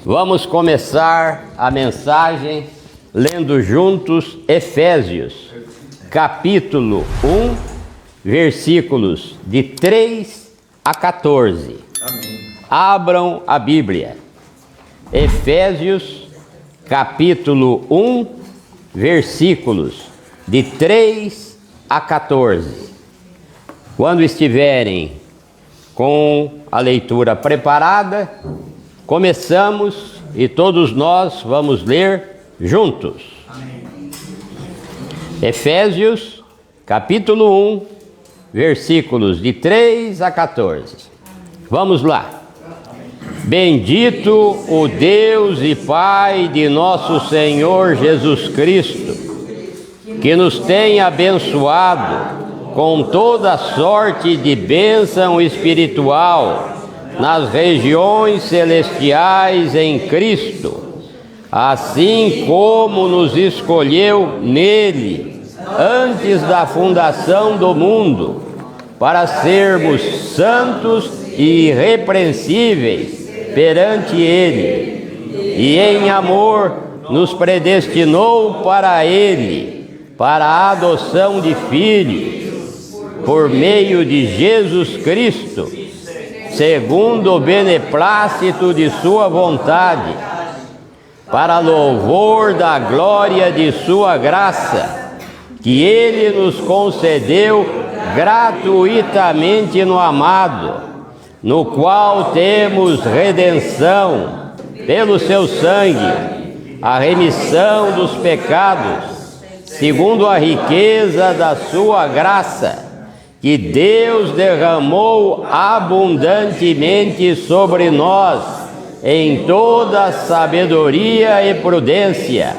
Vamos começar a mensagem lendo juntos Efésios, capítulo 1, versículos de 3 a 14. Amém. Abram a Bíblia. Efésios, capítulo 1, versículos de 3 a 14. Quando estiverem com a leitura preparada, começamos e todos nós vamos ler juntos. Amém. Efésios, capítulo 1, versículos de 3 a 14. Vamos lá. Bendito o Deus e Pai de nosso Senhor Jesus Cristo, que nos tem abençoado com toda sorte de bênção espiritual nas regiões celestiais em Cristo, assim como nos escolheu nele antes da fundação do mundo, para sermos santos e irrepreensíveis perante ele, e em amor nos predestinou para ele, para a adoção de filhos, por meio de Jesus Cristo, segundo o beneplácito de sua vontade, para louvor da glória de sua graça, que ele nos concedeu gratuitamente no amado, no qual temos redenção pelo seu sangue, a remissão dos pecados, segundo a riqueza da sua graça, que Deus derramou abundantemente sobre nós em toda sabedoria e prudência,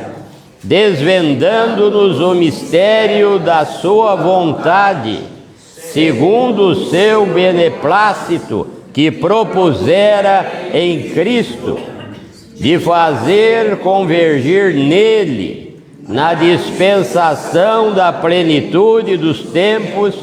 desvendando-nos o mistério da sua vontade, segundo o seu beneplácito que propusera em Cristo, de fazer convergir nele, na dispensação da plenitude dos tempos,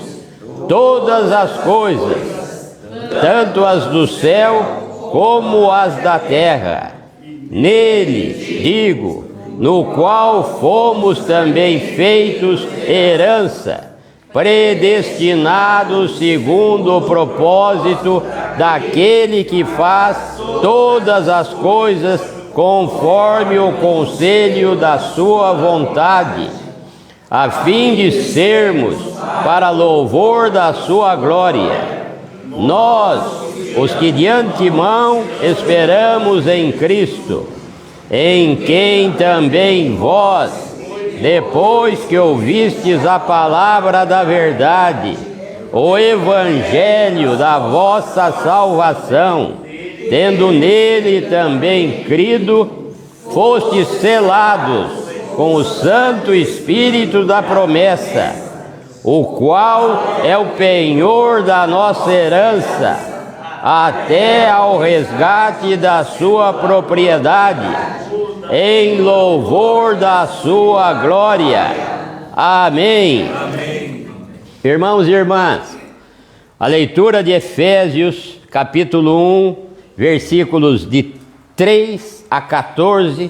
todas as coisas, tanto as do céu como as da terra. Nele, digo, no qual fomos também feitos herança, predestinados segundo o propósito daquele que faz todas as coisas conforme o conselho da sua vontade, a fim de sermos para louvor da sua glória. Nós, os que de antemão esperamos em Cristo, em quem também vós, depois que ouvistes a palavra da verdade, o evangelho da vossa salvação, tendo nele também crido, fostes selados com o Santo Espírito da promessa, o qual é o penhor da nossa herança, até ao resgate da sua propriedade, em louvor da sua glória. Amém. Amém. Irmãos e irmãs, a leitura de Efésios, capítulo 1, versículos de 3 a 14,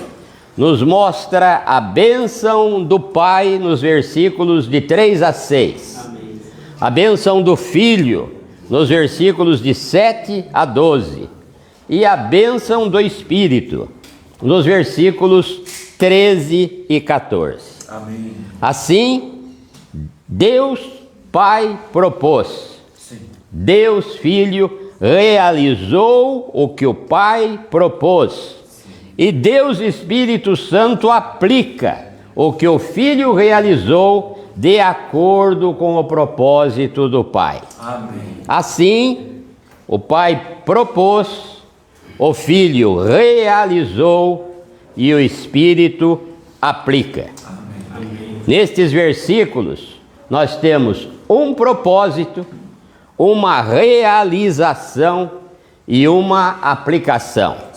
nos mostra a bênção do Pai nos versículos de 3 a 6. Amém. A bênção do Filho nos versículos de 7 a 12. E a bênção do Espírito nos versículos 13 e 14. Amém. Assim, Deus Pai propôs. Sim. Deus Filho realizou o que o Pai propôs. E Deus Espírito Santo aplica o que o Filho realizou de acordo com o propósito do Pai. Amém. Assim, o Pai propôs, o Filho realizou e o Espírito aplica. Amém. Nestes versículos, nós temos um propósito, uma realização e uma aplicação. Amém.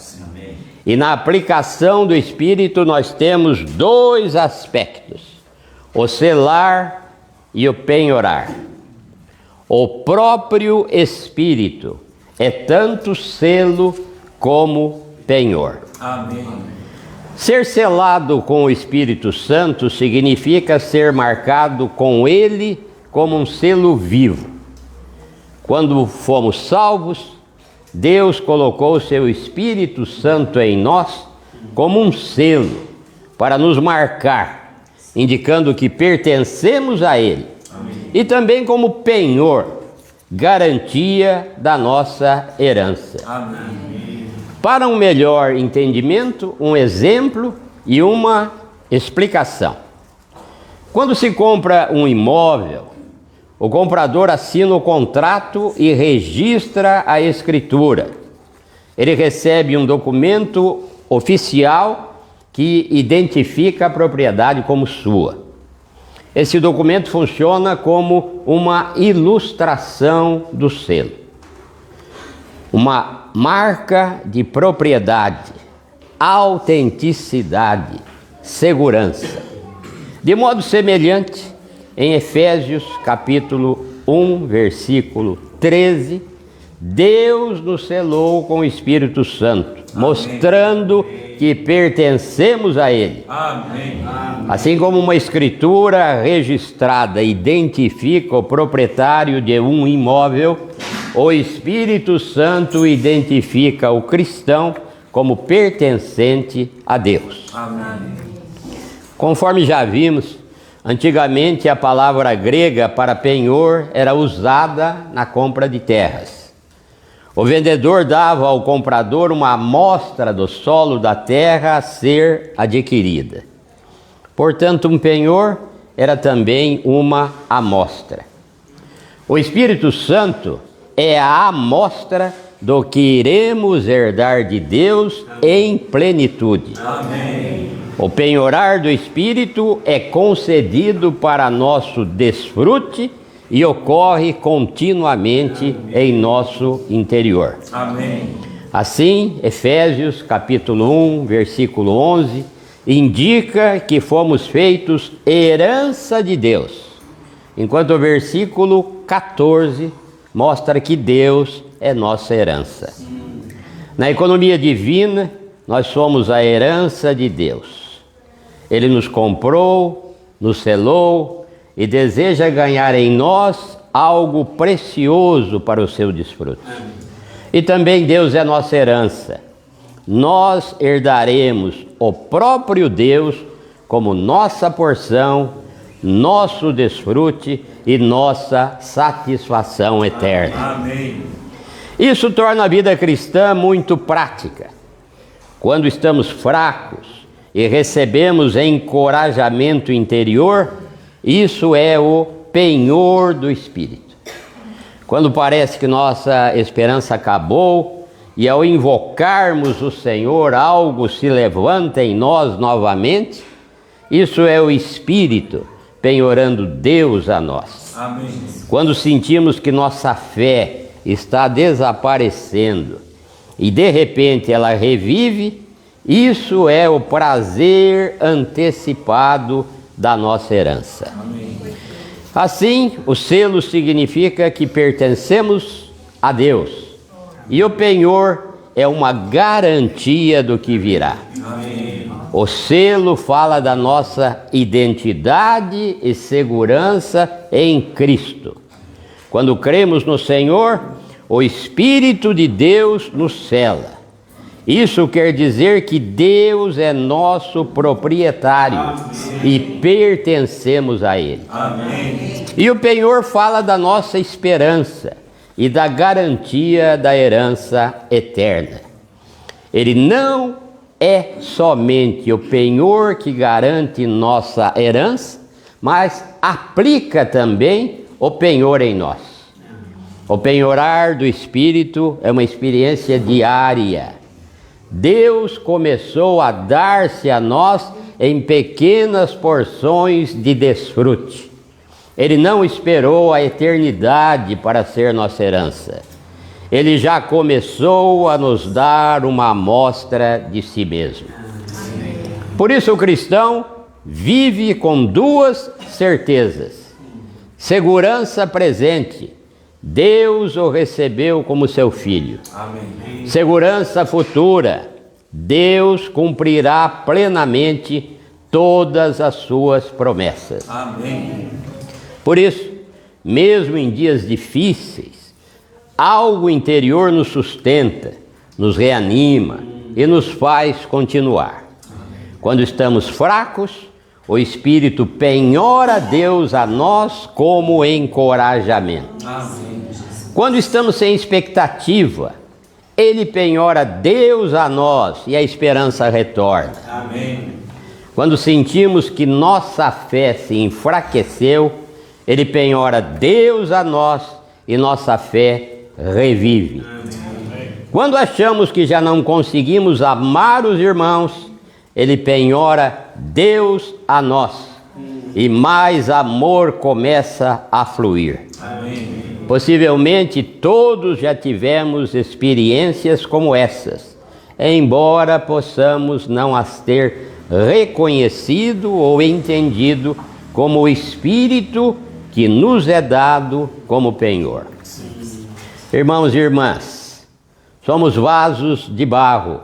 E na aplicação do Espírito nós temos dois aspectos: o selar e o penhorar. O próprio Espírito é tanto selo como penhor. Amém. Ser selado com o Espírito Santo significa ser marcado com Ele como um selo vivo. Quando fomos salvos, Deus colocou o seu Espírito Santo em nós como um selo para nos marcar, indicando que pertencemos a Ele. Amém. E também como penhor, garantia da nossa herança. Amém. Para um melhor entendimento, um exemplo e uma explicação. Quando se compra um imóvel, o comprador assina o contrato e registra a escritura. Ele recebe um documento oficial que identifica a propriedade como sua. Esse documento funciona como uma ilustração do selo, uma marca de propriedade, autenticidade, segurança. De modo semelhante, em Efésios capítulo 1, versículo 13, Deus nos selou com o Espírito Santo, mostrando que pertencemos a Ele. Amém. Assim como uma escritura registrada identifica o proprietário de um imóvel, o Espírito Santo identifica o cristão como pertencente a Deus. Amém. Conforme já vimos, antigamente a palavra grega para penhor era usada na compra de terras. O vendedor dava ao comprador uma amostra do solo da terra a ser adquirida. Portanto, um penhor era também uma amostra. O Espírito Santo é a amostra do que iremos herdar de Deus em plenitude. Amém. O penhorar do Espírito é concedido para nosso desfrute e ocorre continuamente em nosso interior. Amém. Assim, Efésios capítulo 1, versículo 11, indica que fomos feitos herança de Deus, enquanto o versículo 14 mostra que Deus é nossa herança. Na economia divina, nós somos a herança de Deus. Ele nos comprou, nos selou e deseja ganhar em nós algo precioso para o seu desfrute. E também Deus é nossa herança. Nós herdaremos o próprio Deus como nossa porção, nosso desfrute e nossa satisfação eterna. Amém. Isso torna a vida cristã muito prática. Quando estamos fracos e recebemos encorajamento interior, isso é o penhor do Espírito. Quando parece que nossa esperança acabou e ao invocarmos o Senhor algo se levanta em nós novamente, isso é o Espírito penhorando Deus a nós. Amém. Quando sentimos que nossa fé está desaparecendo e de repente ela revive, isso é o prazer antecipado da nossa herança. Amém. Assim, o selo significa que pertencemos a Deus e o penhor é uma garantia do que virá. Amém. O selo fala da nossa identidade e segurança em Cristo. Quando cremos no Senhor, o Espírito de Deus nos sela. Isso quer dizer que Deus é nosso proprietário e pertencemos a Ele. Amém. E o penhor fala da nossa esperança e da garantia da herança eterna. Ele não é somente o penhor que garante nossa herança, mas aplica também o penhor em nós. O penhorar do Espírito é uma experiência diária. Deus começou a dar-se a nós em pequenas porções de desfrute. Ele não esperou a eternidade para ser nossa herança. Ele já começou a nos dar uma amostra de si mesmo. Por isso o cristão vive com duas certezas. Segurança presente. Deus o recebeu como seu filho. Amém. Segurança futura. Deus cumprirá plenamente todas as suas promessas. Amém. Por isso, mesmo em dias difíceis, algo interior nos sustenta, nos reanima e nos faz continuar. Quando estamos fracos, o Espírito penhora Deus a nós como encorajamento. Amém. Quando estamos sem expectativa, Ele penhora Deus a nós e a esperança retorna. Amém. Quando sentimos que nossa fé se enfraqueceu, Ele penhora Deus a nós e nossa fé revive. Quando achamos que já não conseguimos amar os irmãos, Ele penhora Deus a nós e mais amor começa a fluir. Amém. Possivelmente todos já tivemos experiências como essas, embora possamos não as ter reconhecido ou entendido como o Espírito que nos é dado como penhor. Irmãos e irmãs, somos vasos de barro.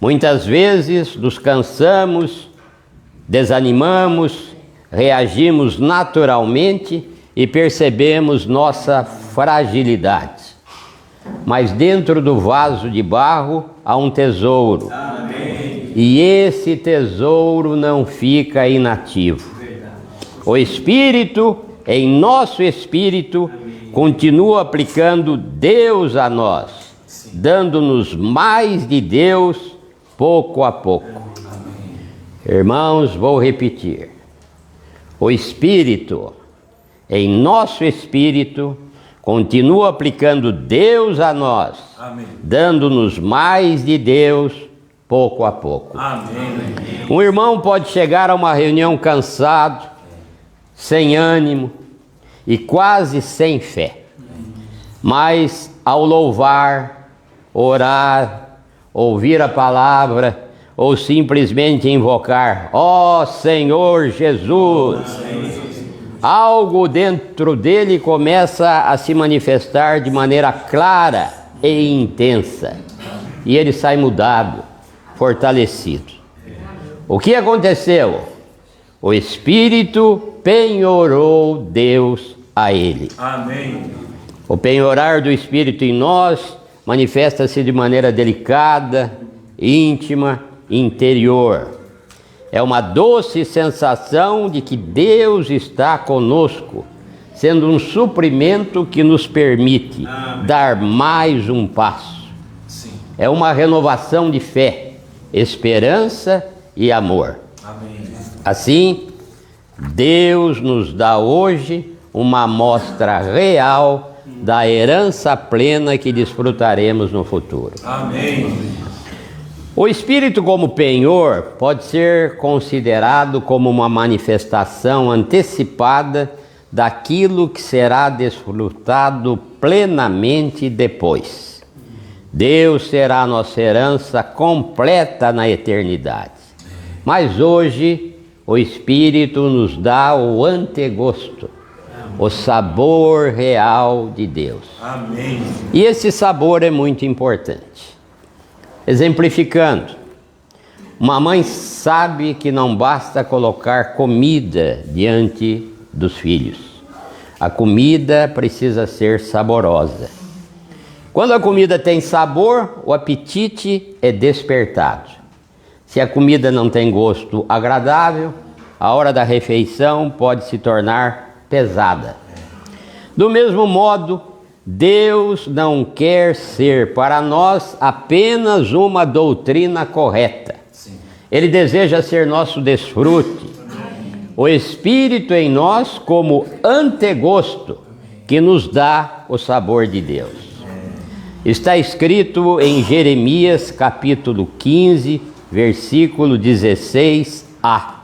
Muitas vezes nos cansamos, desanimamos, reagimos naturalmente e percebemos nossa fragilidade. Mas dentro do vaso de barro há um tesouro. Amém. E esse tesouro não fica inativo. O Espírito, em nosso espírito, continua aplicando Deus a nós, dando-nos mais de Deus pouco a pouco. Irmãos, vou repetir. O Espírito, em nosso espírito, continua aplicando Deus a nós, Amém. dando-nos mais de Deus pouco a pouco. Amém. Um irmão pode chegar a uma reunião cansado, sem ânimo e quase sem fé. Mas ao louvar, orar, ouvir a palavra ou simplesmente invocar: ó Senhor Jesus, algo dentro dele começa a se manifestar de maneira clara e intensa. E ele sai mudado, fortalecido. O que aconteceu? O Espírito penhorou Deus a ele. Amém. O penhorar do Espírito em nós manifesta-se de maneira delicada, íntima, interior. É uma doce sensação de que Deus está conosco, sendo um suprimento que nos permite dar mais um passo. Sim. É uma renovação de fé, esperança e amor. Amém. Assim, Deus nos dá hoje uma amostra real da herança plena que desfrutaremos no futuro. Amém. O Espírito como penhor pode ser considerado como uma manifestação antecipada daquilo que será desfrutado plenamente depois. Deus será a nossa herança completa na eternidade. Mas hoje o Espírito nos dá o antegosto, o sabor real de Deus. Amém. E esse sabor é muito importante. Exemplificando, uma mãe sabe que não basta colocar comida diante dos filhos. A comida precisa ser saborosa. Quando a comida tem sabor, o apetite é despertado. Se a comida não tem gosto agradável, a hora da refeição pode se tornar pesada. Do mesmo modo, Deus não quer ser para nós apenas uma doutrina correta. Ele deseja ser nosso desfrute. O Espírito em nós como antegosto que nos dá o sabor de Deus. Está escrito em Jeremias capítulo 15, versículo 16a.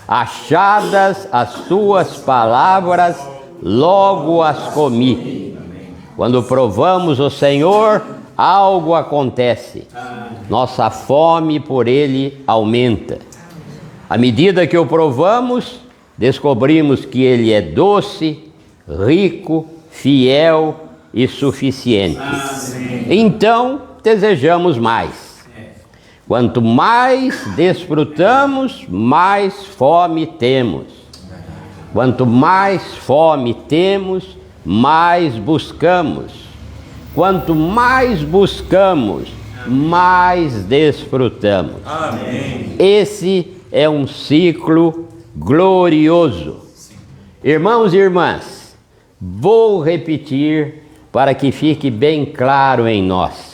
Achadas as tuas palavras, logo as comi. Quando provamos o Senhor, algo acontece. Nossa fome por Ele aumenta. À medida que o provamos, descobrimos que Ele é doce, rico, fiel e suficiente. Então, desejamos mais. Quanto mais desfrutamos, mais fome temos. Quanto mais fome temos, mais buscamos. Quanto mais buscamos, mais desfrutamos. Amém. Esse é um ciclo glorioso. Irmãos e irmãs, vou repetir para que fique bem claro em nós.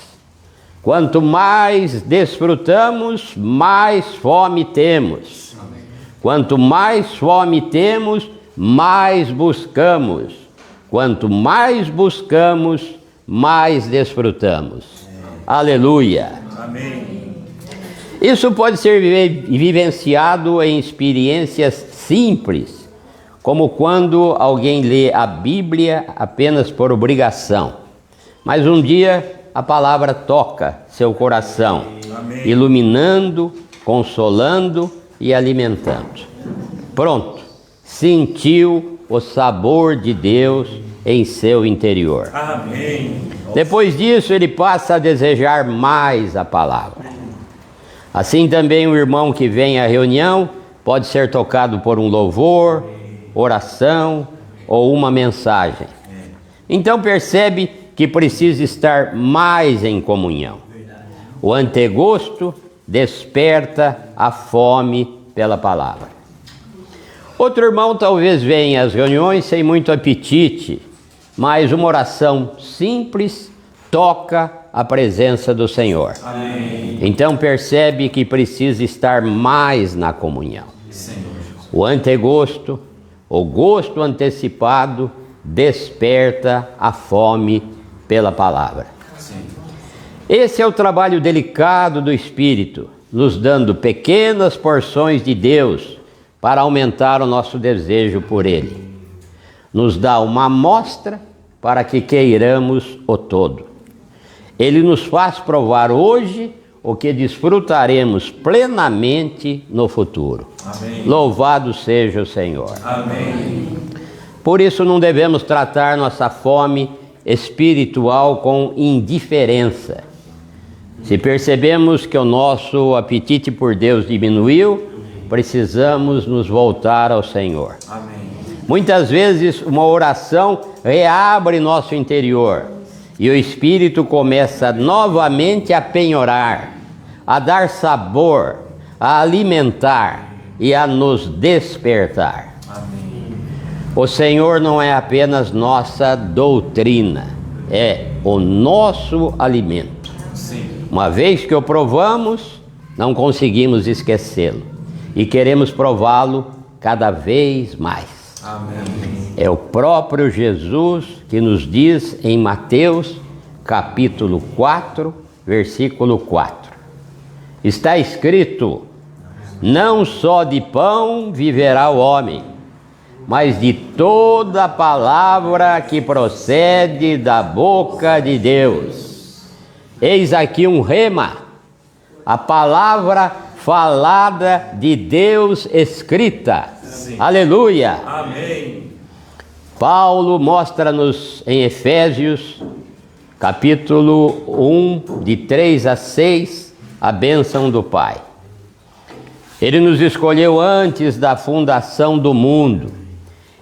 Quanto mais desfrutamos, mais fome temos. Quanto mais fome temos, mais buscamos. Quanto mais buscamos, mais desfrutamos. Aleluia. Amém. Isso pode ser vivenciado em experiências simples, como quando alguém lê a Bíblia apenas por obrigação. Mas um dia a palavra toca seu coração, Amém. iluminando, consolando e alimentando. Pronto, sentiu o sabor de Deus em seu interior. Amém. Depois disso, ele passa a desejar mais a palavra. Assim também o irmão que vem à reunião pode ser tocado por um louvor, oração ou uma mensagem. Então percebe que precisa estar mais em comunhão. O antegosto desperta a fome pela palavra. Outro irmão talvez venha às reuniões sem muito apetite, mas uma oração simples toca a presença do Senhor. Amém. Então percebe que precisa estar mais na comunhão. Senhor. O antegosto, o gosto antecipado, desperta a fome pela palavra. Sim. Esse é o trabalho delicado do Espírito, nos dando pequenas porções de Deus para aumentar o nosso desejo por Ele. Nos dá uma amostra para que queiramos o todo. Ele nos faz provar hoje o que desfrutaremos plenamente no futuro. Amém. Louvado seja o Senhor. Amém. Por isso não devemos tratar nossa fome espiritual com indiferença. Se percebemos que o nosso apetite por Deus diminuiu, precisamos nos voltar ao Senhor. Amém. Muitas vezes uma oração reabre nosso interior e o Espírito começa novamente a penhorar, a dar sabor, a alimentar e a nos despertar. Amém. O Senhor não é apenas nossa doutrina, é o nosso alimento. Sim. Uma vez que o provamos, não conseguimos esquecê-lo e queremos prová-lo cada vez mais. Amém. É o próprio Jesus que nos diz em Mateus, capítulo 4, versículo 4. Está escrito: não só de pão viverá o homem, mas de toda palavra que procede da boca de Deus. Eis aqui um rema, a palavra falada de Deus escrita. Sim. Aleluia! Amém. Paulo mostra-nos em Efésios, capítulo 1, de 3 a 6, a bênção do Pai. Ele nos escolheu antes da fundação do mundo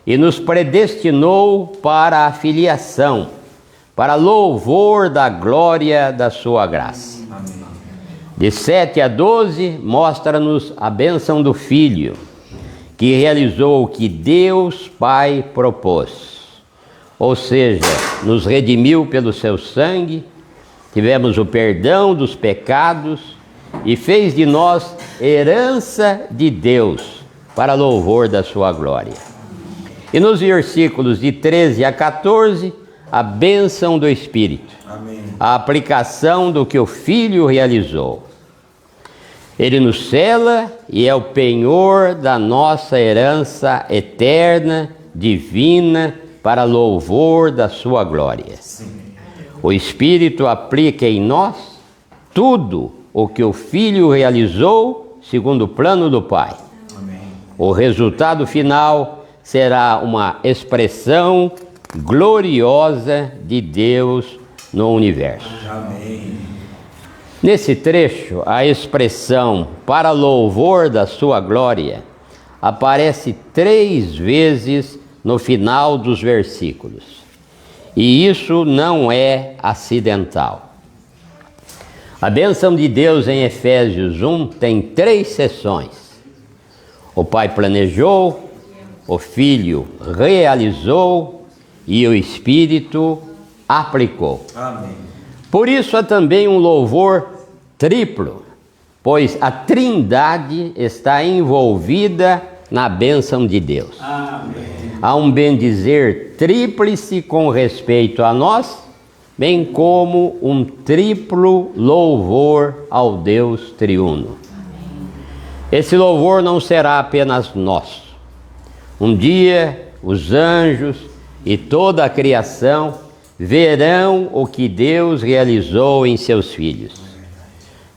e nos predestinou para a filiação, para louvor da glória da sua graça. Amém. De 7 a 12, mostra-nos a bênção do Filho, que realizou o que Deus Pai propôs. Ou seja, nos redimiu pelo seu sangue, tivemos o perdão dos pecados e fez de nós herança de Deus para louvor da sua glória. E nos versículos de 13 a 14, a bênção do Espírito, Amém. a aplicação do que o Filho realizou. Ele nos cela e é o penhor da nossa herança eterna, divina, para louvor da sua glória. Sim. O Espírito aplica em nós tudo o que o Filho realizou segundo o plano do Pai. Amém. O resultado final será uma expressão gloriosa de Deus no universo. Amém. Nesse trecho, a expressão para louvor da sua glória aparece 3 vezes no final dos versículos. E isso não é acidental. A bênção de Deus em Efésios 1 tem 3 seções. O Pai planejou, o Filho realizou e o Espírito aplicou. Amém. Por isso há também um louvor triplo, pois a Trindade está envolvida na bênção de Deus. Amém. Há um bendizer tríplice com respeito a nós, bem como um triplo louvor ao Deus triuno. Esse louvor não será apenas nosso. Um dia, os anjos e toda a criação verão o que Deus realizou em seus filhos.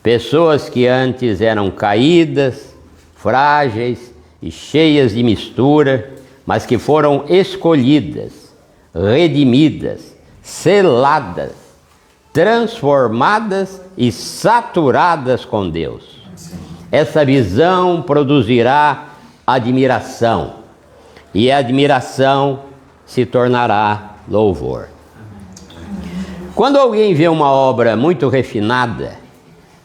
Pessoas que antes eram caídas, frágeis e cheias de mistura, mas que foram escolhidas, redimidas, seladas, transformadas e saturadas com Deus. Essa visão produzirá admiração, e a admiração se tornará louvor. Quando alguém vê uma obra muito refinada,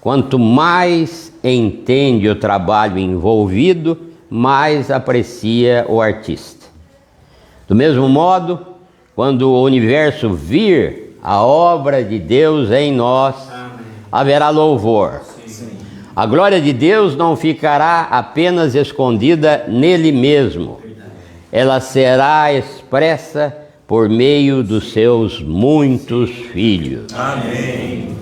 quanto mais entende o trabalho envolvido, mais aprecia o artista. Do mesmo modo, quando o universo vir a obra de Deus em nós, haverá louvor. A glória de Deus não ficará apenas escondida nele mesmo. Ela será expressa por meio dos seus muitos filhos. Amém.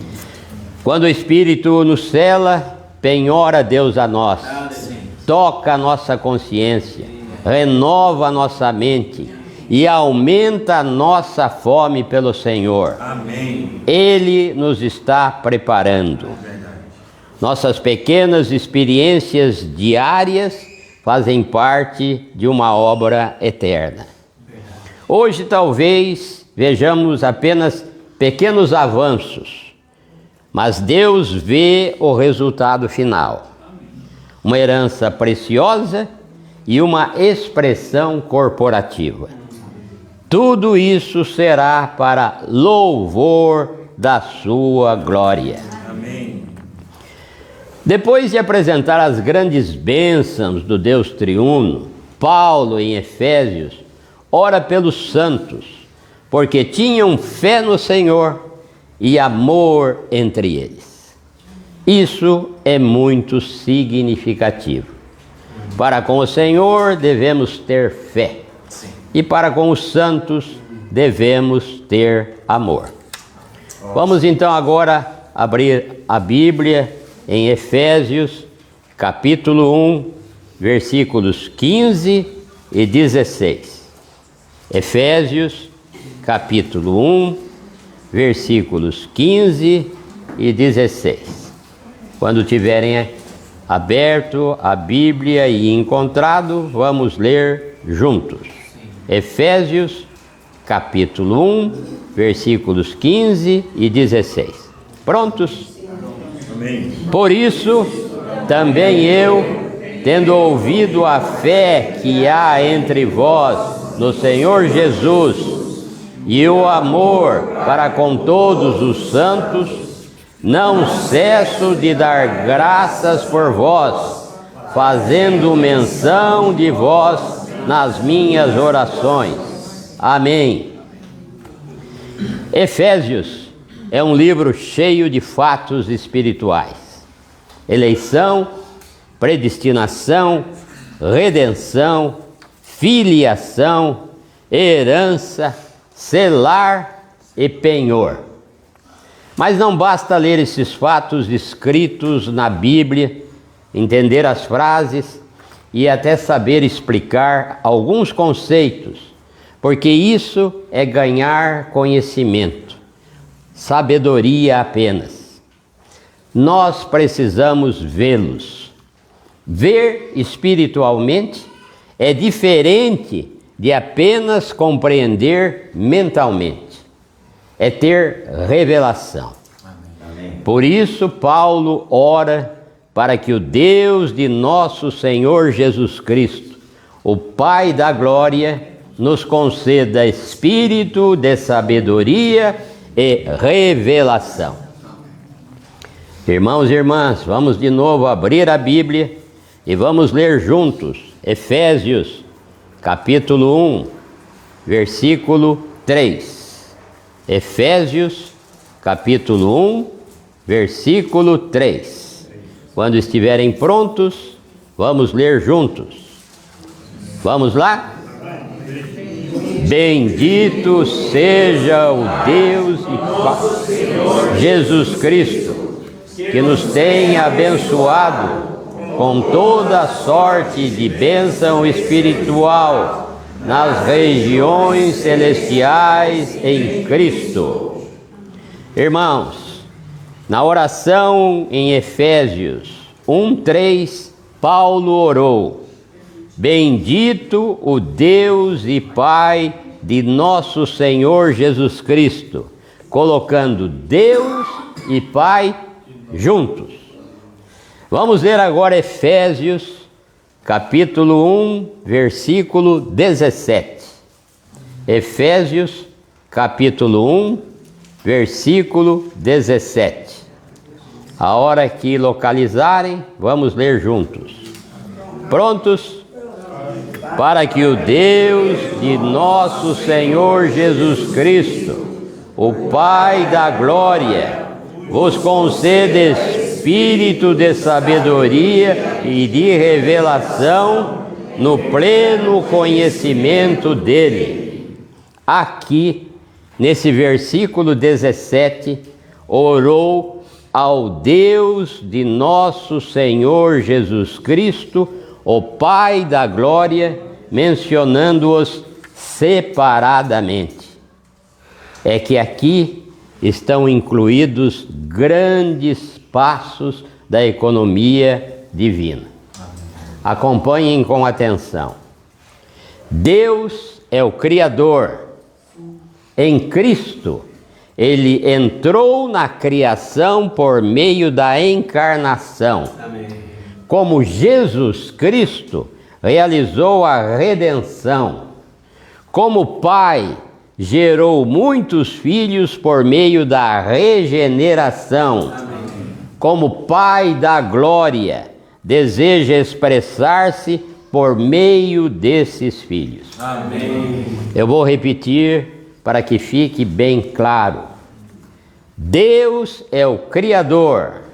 Quando o Espírito nos cela, penhora Deus a nós, toca a nossa consciência, renova a nossa mente e aumenta a nossa fome pelo Senhor. Amém. Ele nos está preparando. Nossas pequenas experiências diárias fazem parte de uma obra eterna. Hoje talvez vejamos apenas pequenos avanços, mas Deus vê o resultado final. Uma herança preciosa e uma expressão corporativa. Tudo isso será para louvor da sua glória. Amém. Depois de apresentar as grandes bênçãos do Deus triuno, Paulo, em Efésios, ora pelos santos, porque tinham fé no Senhor e amor entre eles. Isso é muito significativo. Para com o Senhor devemos ter fé, e para com os santos devemos ter amor. Vamos então agora abrir a Bíblia em Efésios, capítulo 1, versículos 15 e 16. Efésios, capítulo 1, versículos 15 e 16. Quando tiverem aberto a Bíblia e encontrado, vamos ler juntos. Efésios, capítulo 1, versículos 15 e 16. Prontos? Amém. Por isso, também eu, tendo ouvido a fé que há entre vós no Senhor Jesus e o amor para com todos os santos, não cesso de dar graças por vós, fazendo menção de vós nas minhas orações. Amém. Efésios é um livro cheio de fatos espirituais: eleição, predestinação, redenção, filiação, herança, selar e penhor. Mas não basta ler esses fatos escritos na Bíblia, entender as frases e até saber explicar alguns conceitos, porque isso é ganhar conhecimento, sabedoria apenas. Nós precisamos vê-los. Ver espiritualmente é diferente de apenas compreender mentalmente. É ter revelação. Por isso, Paulo ora para que o Deus de nosso Senhor Jesus Cristo, o Pai da glória, nos conceda espírito de sabedoria e revelação. Irmãos e irmãs, vamos de novo abrir a Bíblia e vamos ler juntos Efésios, capítulo 1, versículo 3. Efésios, capítulo 1, versículo 3. Quando estiverem prontos, vamos ler juntos. Vamos lá? Bendito seja o Deus e Pai, Jesus Cristo, que nos tem abençoado com toda sorte de bênção espiritual nas regiões celestiais em Cristo. Irmãos, na oração em Efésios 1:3, Paulo orou: Bendito o Deus e Pai de nosso Senhor Jesus Cristo, colocando Deus e Pai juntos. Vamos ler agora Efésios, capítulo 1, versículo 17. Efésios, capítulo 1, versículo 17. A hora que localizarem, vamos ler juntos. Prontos? Para que o Deus de nosso Senhor Jesus Cristo, o Pai da glória, vos conceda espírito de sabedoria e de revelação no pleno conhecimento dele. Aqui, nesse versículo 17, orou ao Deus de nosso Senhor Jesus Cristo, o Pai da glória, mencionando-os separadamente. É que aqui estão incluídos grandes passos da economia divina. Acompanhem com atenção. Deus é o Criador. Em Cristo, Ele entrou na criação por meio da encarnação. Amém. Como Jesus Cristo realizou a redenção, como Pai gerou muitos filhos por meio da regeneração, como Pai da glória deseja expressar-se por meio desses filhos. Amém. Eu vou repetir para que fique bem claro. Deus é o Criador.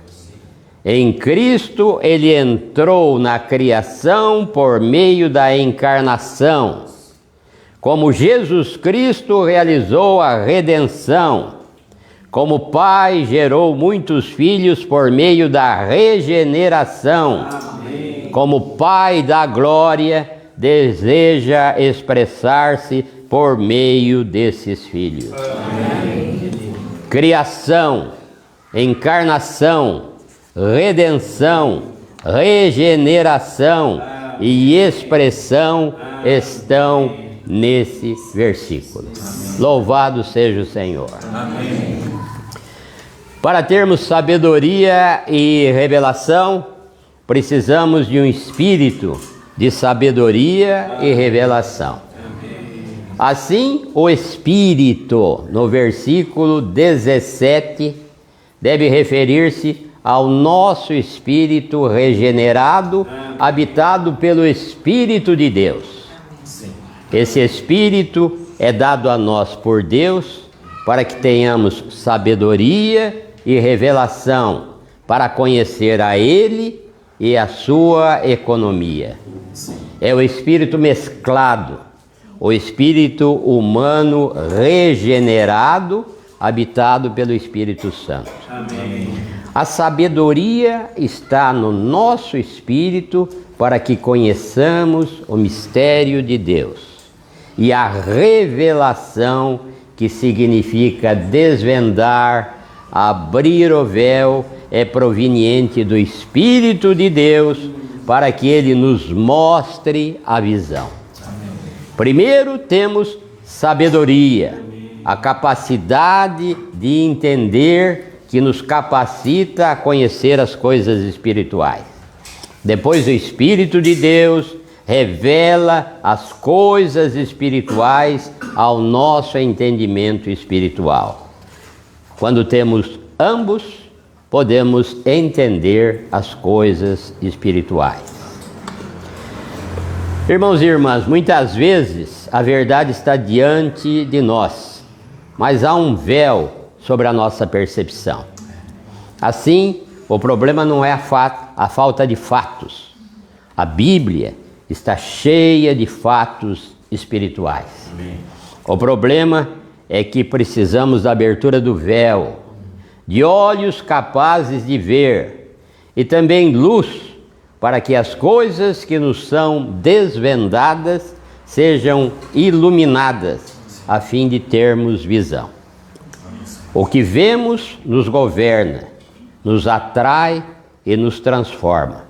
Em Cristo, Ele entrou na criação por meio da encarnação. Como Jesus Cristo realizou a redenção. Como Pai gerou muitos filhos por meio da regeneração. Amém. Como Pai da glória deseja expressar-se por meio desses filhos. Amém. Criação, encarnação, redenção, regeneração e expressão estão nesse versículo. Louvado seja o Senhor. Amém. Para termos sabedoria e revelação, precisamos de um espírito de sabedoria e revelação. Assim, o Espírito, no versículo 17, deve referir-se ao nosso espírito regenerado, habitado pelo Espírito de Deus. Esse Espírito é dado a nós por Deus para que tenhamos sabedoria e revelação para conhecer a Ele e a sua economia. É o Espírito mesclado, o Espírito humano regenerado, habitado pelo Espírito Santo. Amém. A sabedoria está no nosso espírito para que conheçamos o mistério de Deus. E a revelação, que significa desvendar, abrir o véu, é proveniente do Espírito de Deus para que Ele nos mostre a visão. Primeiro temos sabedoria, a capacidade de entender que nos capacita a conhecer as coisas espirituais. Depois o Espírito de Deus revela as coisas espirituais ao nosso entendimento espiritual. Quando temos ambos, podemos entender as coisas espirituais. Irmãos e irmãs, muitas vezes a verdade está diante de nós, mas há um véu sobre a nossa percepção. Assim, o problema não é a falta de fatos. A Bíblia está cheia de fatos espirituais. Amém. O problema é que precisamos da abertura do véu, de olhos capazes de ver e também luz, para que as coisas que nos são desvendadas sejam iluminadas, a fim de termos visão. O que vemos nos governa, nos atrai e nos transforma.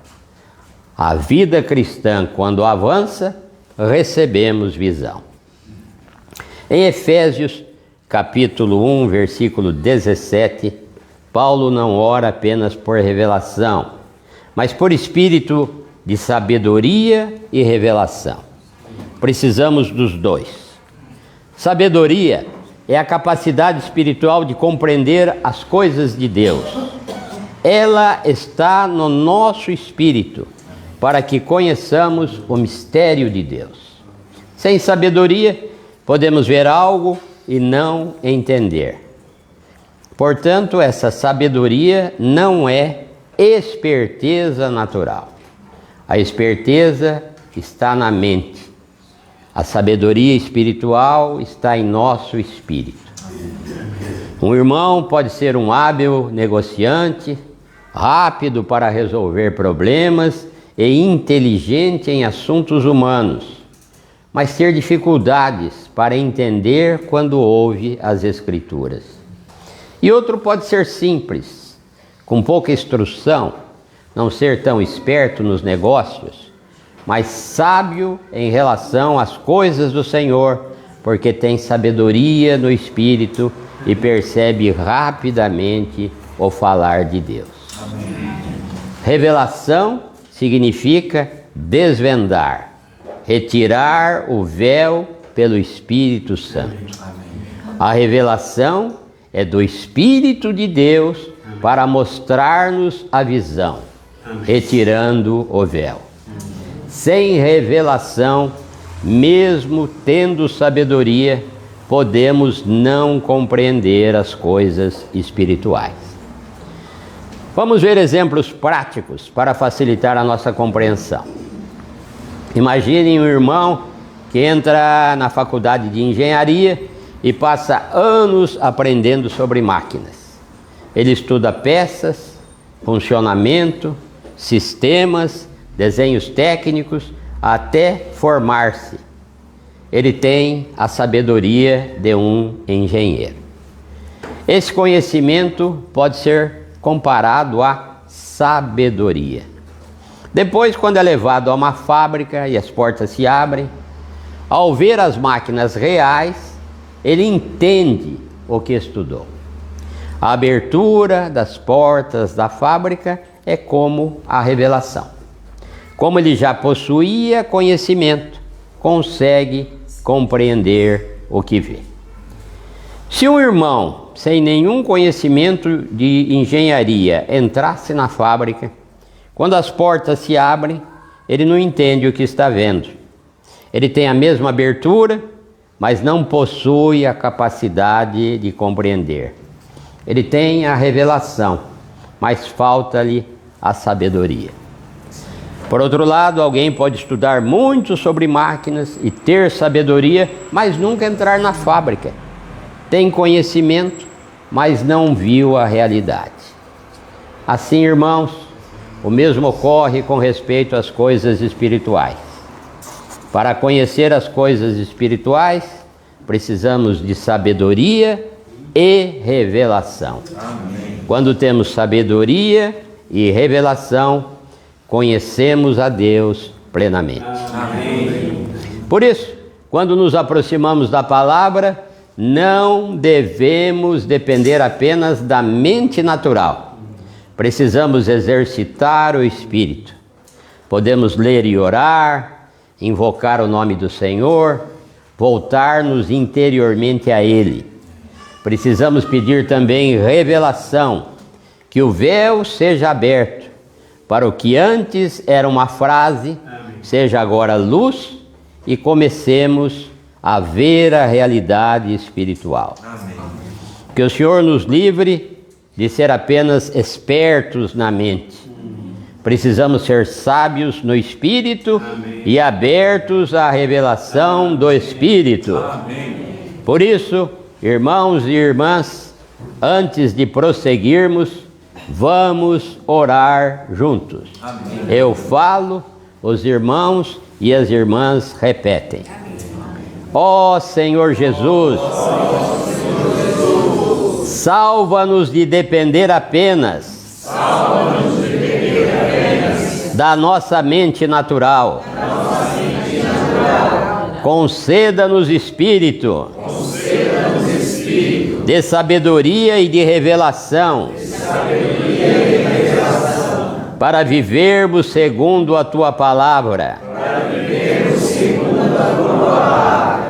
A vida cristã, quando avança, recebemos visão. Em Efésios, capítulo 1, versículo 17, Paulo não ora apenas por revelação, mas por espírito de sabedoria e revelação. Precisamos dos dois. Sabedoria é a capacidade espiritual de compreender as coisas de Deus. Ela está no nosso espírito, para que conheçamos o mistério de Deus. Sem sabedoria, podemos ver algo e não entender. Portanto, essa sabedoria não é esperteza natural. A esperteza está na mente. A sabedoria espiritual está em nosso espírito. Um irmão pode ser um hábil negociante, rápido para resolver problemas e inteligente em assuntos humanos, mas ter dificuldades para entender quando ouve as Escrituras. E outro pode ser simples, com pouca instrução, não ser tão esperto nos negócios, mas sábio em relação às coisas do Senhor, porque tem sabedoria no Espírito e percebe rapidamente o falar de Deus. Amém. Revelação significa desvendar, retirar o véu pelo Espírito Santo. A revelação é do Espírito de Deus para mostrar-nos a visão, retirando o véu. Sem revelação, mesmo tendo sabedoria, podemos não compreender as coisas espirituais. Vamos ver exemplos práticos para facilitar a nossa compreensão. Imaginem um irmão que entra na faculdade de engenharia e passa anos aprendendo sobre máquinas. Ele estuda peças, funcionamento, sistemas, desenhos técnicos, até formar-se. Ele tem a sabedoria de um engenheiro. Esse conhecimento pode ser comparado à sabedoria. Depois, quando é levado a uma fábrica e as portas se abrem, ao ver as máquinas reais, ele entende o que estudou. A abertura das portas da fábrica é como a revelação. Como ele já possuía conhecimento, consegue compreender o que vê. Se um irmão sem nenhum conhecimento de engenharia entrasse na fábrica, quando as portas se abrem, ele não entende o que está vendo. Ele tem a mesma abertura, mas não possui a capacidade de compreender. Ele tem a revelação, mas falta-lhe a sabedoria. Por outro lado, alguém pode estudar muito sobre máquinas e ter sabedoria, mas nunca entrar na fábrica. Tem conhecimento, mas não viu a realidade. Assim, irmãos, o mesmo ocorre com respeito às coisas espirituais. Para conhecer as coisas espirituais, precisamos de sabedoria e revelação. Amém. Quando temos sabedoria e revelação, conhecemos a Deus plenamente. Amém. Por isso, quando nos aproximamos da palavra, não devemos depender apenas da mente natural. Precisamos exercitar o espírito. Podemos ler e orar, invocar o nome do Senhor, voltar-nos interiormente a Ele. Precisamos pedir também revelação, que o véu seja aberto, para o que antes era uma frase, seja agora luz, e comecemos a ver a realidade espiritual. Amém. Que o Senhor nos livre de ser apenas espertos na mente. Precisamos ser sábios no Espírito e abertos à revelação do Espírito. Por isso, irmãos e irmãs, antes de prosseguirmos, vamos orar juntos. Eu falo, os irmãos e as irmãs repetem. Ó Senhor Jesus, salva-nos de depender apenas da nossa mente natural. Conceda-nos espírito de sabedoria e de revelação, para vivermos segundo a tua palavra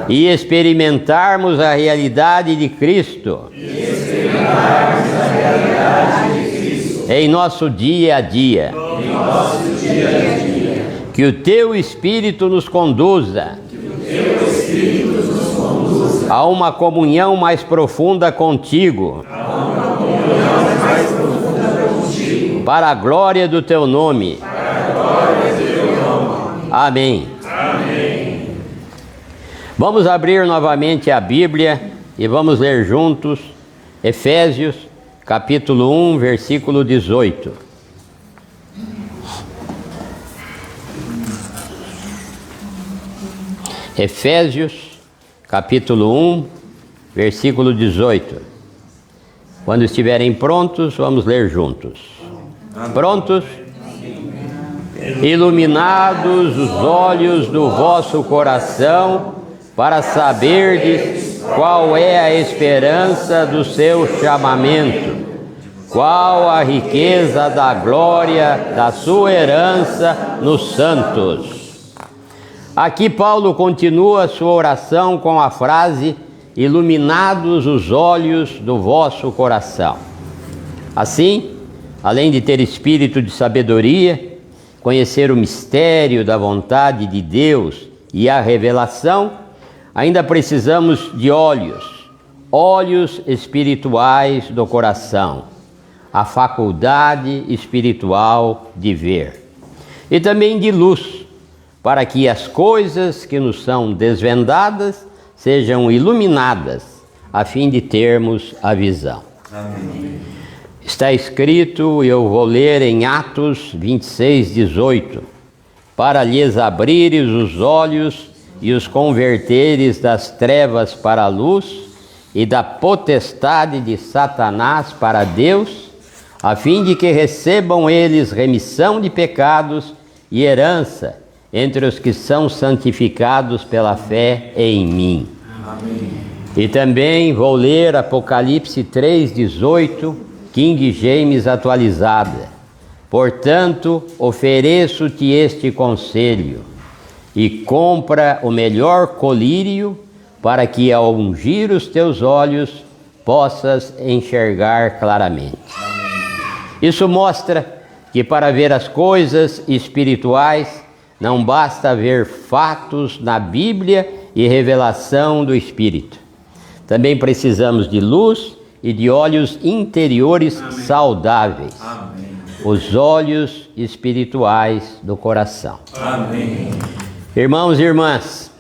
e experimentarmos a realidade de Cristo em nosso dia a dia. Que o teu Espírito nos conduza a uma comunhão mais profunda contigo, para a glória do teu nome. Amém. Vamos abrir novamente a Bíblia e vamos ler juntos Efésios, capítulo 1, versículo 18. Efésios, capítulo 1, versículo 18. Quando estiverem prontos, vamos ler juntos. Prontos? Iluminados os olhos do vosso coração, para saberdes qual é a esperança do seu chamamento, qual a riqueza da glória da sua herança nos santos. Aqui Paulo continua sua oração com a frase: iluminados os olhos do vosso coração. Assim, além de ter espírito de sabedoria, conhecer o mistério da vontade de Deus e a revelação, ainda precisamos de olhos espirituais do coração, a faculdade espiritual de ver, e também de luz, para que as coisas que nos são desvendadas sejam iluminadas, a fim de termos a visão. Amém. Está escrito, e eu vou ler em Atos 26, 18: para lhes abrires os olhos e os converteres das trevas para a luz e da potestade de Satanás para Deus, a fim de que recebam eles remissão de pecados e herança entre os que são santificados pela fé em mim. Amém. E também vou ler Apocalipse 3:18, King James atualizada. Portanto, ofereço-te este conselho, e compra o melhor colírio, para que ao ungir os teus olhos possas enxergar claramente. Isso mostra que para ver as coisas espirituais não basta ver fatos na Bíblia e revelação do Espírito. Também precisamos de luz e de olhos interiores saudáveis. Amém. Os olhos espirituais do coração. Amém. Irmãos e irmãs,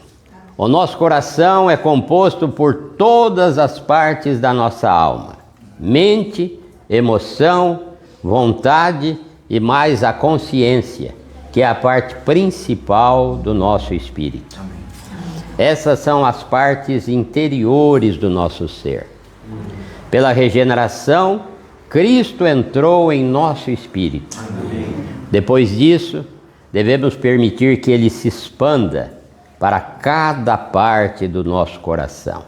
o nosso coração é composto por todas as partes da nossa alma: mente, emoção, vontade e mais a consciência, que é a parte principal do nosso espírito. Essas são as partes interiores do nosso ser. Pela regeneração, Cristo entrou em nosso espírito. Depois disso, devemos permitir que Ele se expanda, para cada parte do nosso coração.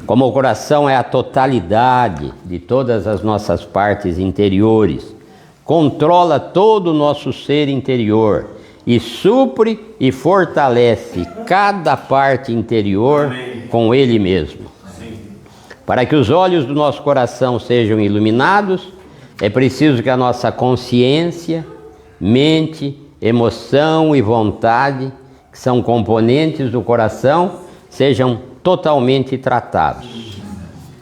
Como o coração é a totalidade de todas as nossas partes interiores, controla todo o nosso ser interior e supre e fortalece cada parte interior com Ele mesmo. Para que os olhos do nosso coração sejam iluminados, é preciso que a nossa consciência, mente, emoção e vontade, que são componentes do coração, sejam totalmente tratados.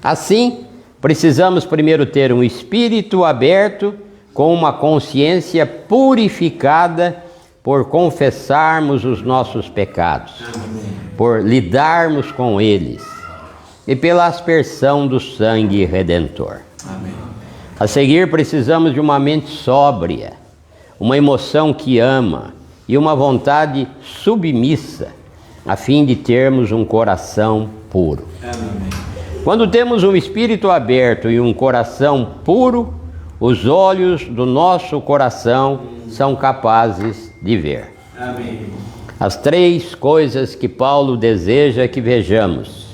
Assim, precisamos primeiro ter um espírito aberto com uma consciência purificada por confessarmos os nossos pecados, por lidarmos com eles e pela aspersão do sangue redentor. A seguir, precisamos de uma mente sóbria, uma emoção que ama e uma vontade submissa, a fim de termos um coração puro. Quando temos um espírito aberto e um coração puro, os olhos do nosso coração são capazes de ver. As 3 coisas que Paulo deseja que vejamos: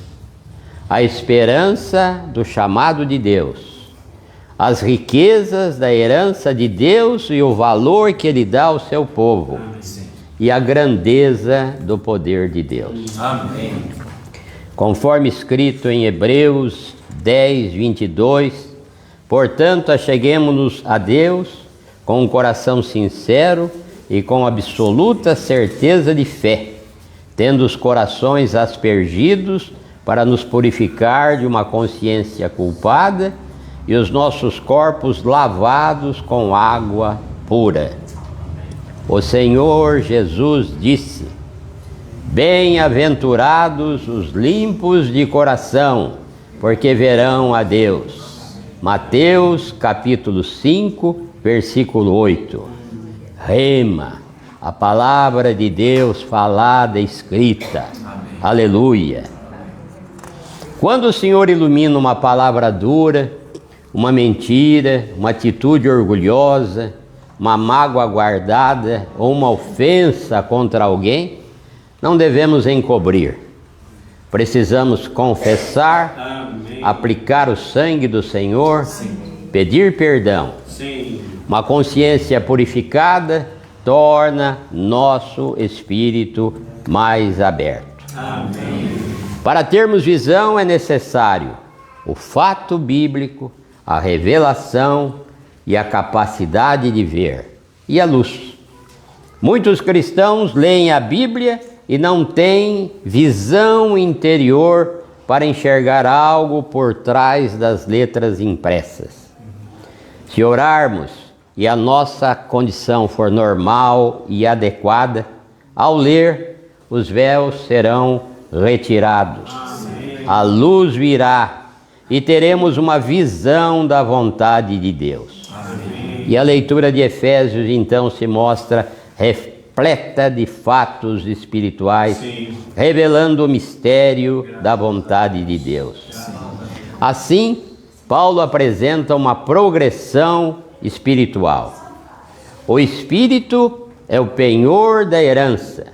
a esperança do chamado de Deus, as riquezas da herança de Deus e o valor que Ele dá ao seu povo, e a grandeza do poder de Deus. Amém. Conforme escrito em Hebreus 10, 22, portanto, acheguemo-nos a Deus com um coração sincero e com absoluta certeza de fé, tendo os corações aspergidos para nos purificar de uma consciência culpada e os nossos corpos lavados com água pura. O Senhor Jesus disse: bem-aventurados os limpos de coração, porque verão a Deus. Mateus capítulo 5, versículo 8. Rema, a palavra de Deus falada e escrita. Amém. Aleluia. Quando o Senhor ilumina uma palavra dura, uma mentira, uma atitude orgulhosa, uma mágoa guardada ou uma ofensa contra alguém, não devemos encobrir. Precisamos confessar, amém, aplicar o sangue do Senhor, sim, pedir perdão. Sim. Uma consciência purificada torna nosso espírito mais aberto. Amém. Para termos visão é necessário o fato bíblico, a revelação e a capacidade de ver, e a luz. Muitos cristãos leem a Bíblia e não têm visão interior para enxergar algo por trás das letras impressas. Se orarmos e a nossa condição for normal e adequada, ao ler, os véus serão retirados. Amém. A luz virá e teremos uma visão da vontade de Deus. Amém. E a leitura de Efésios então se mostra repleta de fatos espirituais, sim, revelando o mistério da vontade de Deus. Assim, Paulo apresenta uma progressão espiritual. O Espírito é o penhor da herança.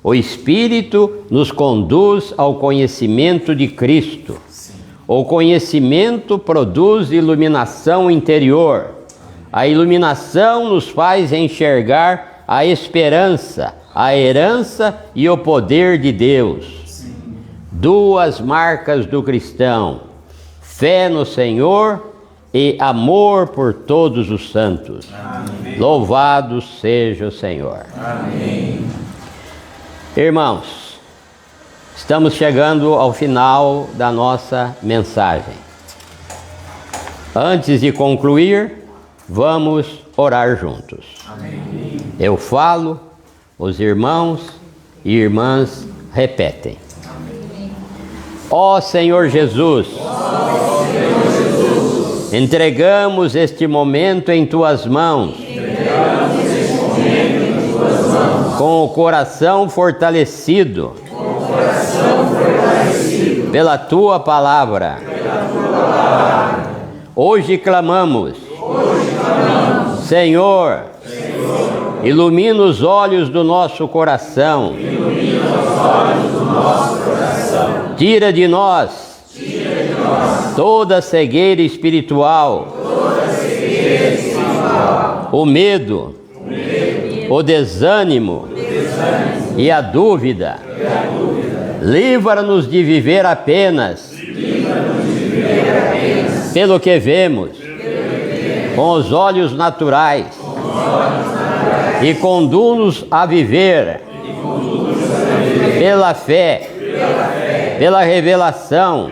O Espírito nos conduz ao conhecimento de Cristo. O conhecimento produz iluminação interior. A iluminação nos faz enxergar a esperança, a herança e o poder de Deus. 2 marcas do cristão: fé no Senhor e amor por todos os santos. Amém. Louvado seja o Senhor. Amém. Irmãos, estamos chegando ao final da nossa mensagem. Antes de concluir, vamos orar juntos. Amém. Eu falo, os irmãos e irmãs repetem. Ó Senhor Jesus, entregamos este momento em Tuas mãos, com o coração fortalecido, pela Tua palavra. Hoje clamamos, Senhor, Ilumina os olhos do nosso coração. Tira de nós toda cegueira espiritual, o medo, o desânimo e a dúvida. Livra-nos de viver apenas pelo que vemos, com os olhos naturais, e conduz-nos a viver pela fé, pela revelação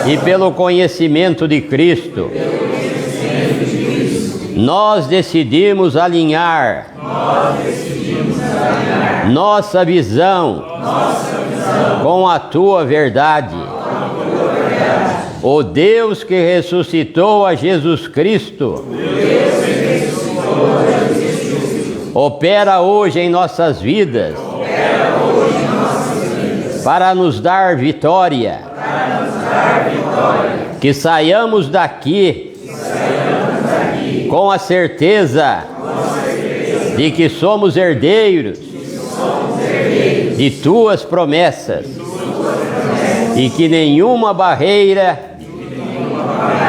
e pelo conhecimento de Cristo. Nós decidimos alinhar nossa visão com a tua verdade. O Deus que ressuscitou a Jesus Cristo opera hoje em nossas vidas para nos dar vitória. Que saiamos daqui com a certeza de que somos herdeiros de tuas promessas e que nenhuma barreira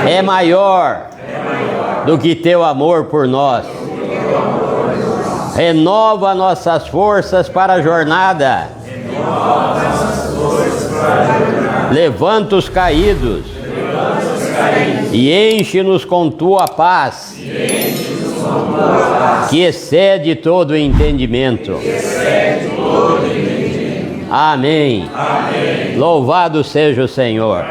é maior do que teu amor por nós. Renova nossas forças para a jornada. Levanta os caídos e enche-nos com tua paz, que excede todo o entendimento. Amém. Louvado seja o Senhor.